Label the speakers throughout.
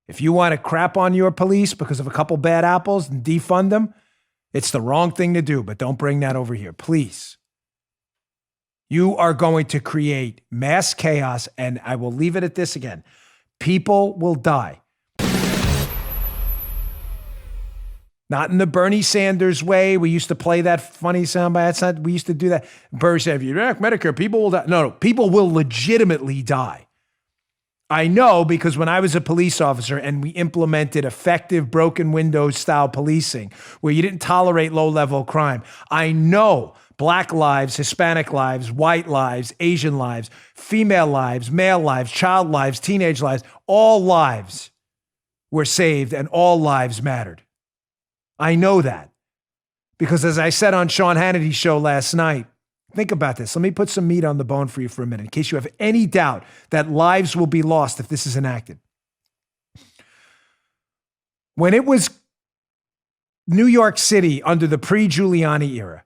Speaker 1: If you want to crap on your police because of a couple bad apples and defund them, it's the wrong thing to do, but don't bring that over here, please. You are going to create mass chaos, and I will leave it at this again. People will die. Not in the Bernie Sanders way. We used to play that funny soundbite. That's not, we used to do that. Bernie said, if you don't have Medicare, people will die. No, people will legitimately die. I know because when I was a police officer and we implemented effective broken windows style policing where you didn't tolerate low-level crime, I know Black lives, Hispanic lives, white lives, Asian lives, female lives, male lives, child lives, teenage lives, all lives were saved and all lives mattered. I know that because as I said on Sean Hannity's show last night, think about this. Let me put some meat on the bone for you for a minute in case you have any doubt that lives will be lost if this is enacted. When it was New York City under the pre-Giuliani era,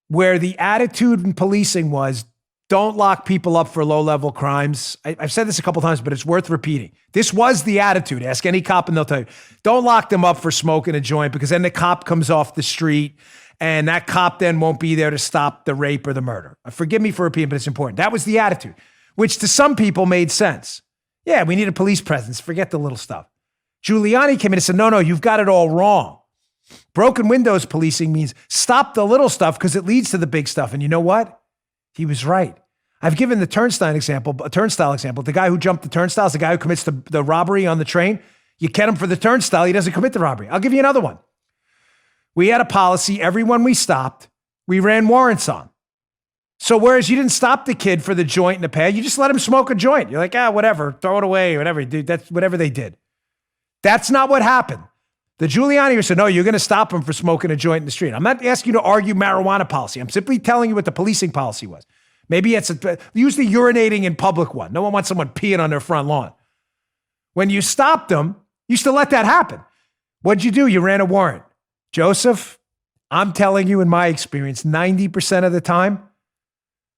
Speaker 1: where the attitude in policing was, don't lock people up for low-level crimes. I've said this a couple times, but it's worth repeating. This was the attitude. Ask any cop and they'll tell you, don't lock them up for smoking a joint because then the cop comes off the street and that cop then won't be there to stop the rape or the murder. Forgive me for repeating, but it's important. That was the attitude, which to some people made sense. Yeah, we need a police presence. Forget the little stuff. Giuliani came in and said, no, you've got it all wrong. Broken windows policing means stop the little stuff because it leads to the big stuff. And you know what? He was right. I've given the turnstile example. The guy who jumped the turnstiles, the guy who commits the robbery on the train, you get him for the turnstile, he doesn't commit the robbery. I'll give you another one. We had a policy, everyone we stopped, we ran warrants on. So whereas you didn't stop the kid for the joint in the pad, you just let him smoke a joint. You're like, whatever, throw it away, whatever, dude. That's whatever they did. That's not what happened. The Giuliani said, no, you're going to stop him for smoking a joint in the street. I'm not asking you to argue marijuana policy. I'm simply telling you what the policing policy was. Maybe it's usually urinating in public one. No one wants someone peeing on their front lawn. When you stopped them, you used to let that happen. What'd you do? You ran a warrant. Joseph, I'm telling you in my experience, 90% of the time,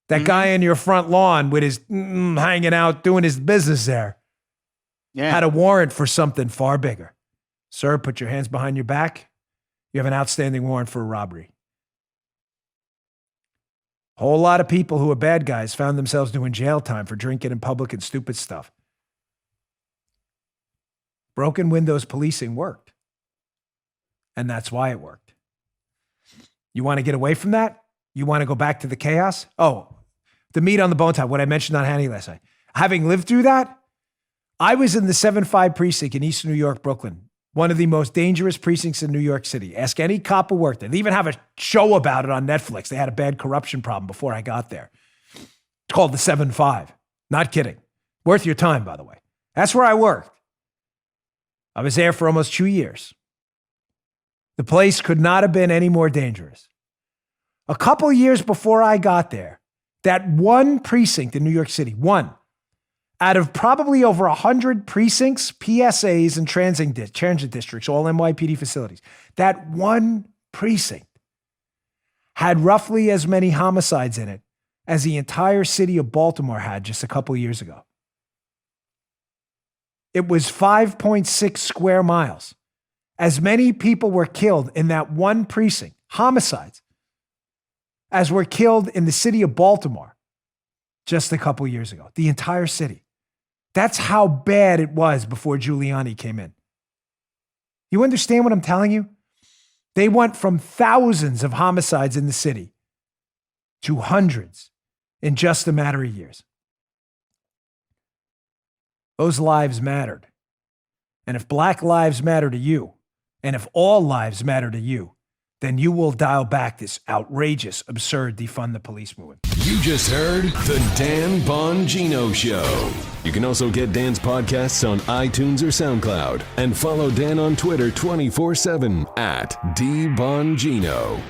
Speaker 1: that guy in your front lawn with his hanging out, doing his business there, had a warrant for something far bigger. Sir, put your hands behind your back. You have an outstanding warrant for a robbery. A whole lot of people who are bad guys found themselves doing jail time for drinking in public and stupid stuff. Broken windows policing worked. And that's why it worked. You want to get away from that? You want to go back to the chaos? Oh, the meat on the bone top, what I mentioned on Hannity last night. Having lived through that, I was in the 7-5 precinct in Eastern New York, Brooklyn. One of the most dangerous precincts in New York City. Ask any cop who worked there. They even have a show about it on Netflix. They had a bad corruption problem before I got there. It's called the 7-5. Not kidding. Worth your time, by the way. That's where I worked. I was there for almost 2 years. The place could not have been any more dangerous. A couple years before I got there, that one precinct in New York City, one, out of probably over 100 precincts, PSAs, and transit districts, all NYPD facilities, that one precinct had roughly as many homicides in it as the entire city of Baltimore had just a couple years ago. It was 5.6 square miles. As many people were killed in that one precinct, homicides, as were killed in the city of Baltimore just a couple years ago. The entire city. That's how bad it was before Giuliani came in. You understand what I'm telling you? They went from thousands of homicides in the city to hundreds in just a matter of years. Those lives mattered. And if Black lives matter to you, and if all lives matter to you, then you will dial back this outrageous, absurd defund the police movement.
Speaker 2: You just heard The Dan Bongino Show. You can also get Dan's podcasts on iTunes or SoundCloud. And follow Dan on Twitter 24/7 @DBongino.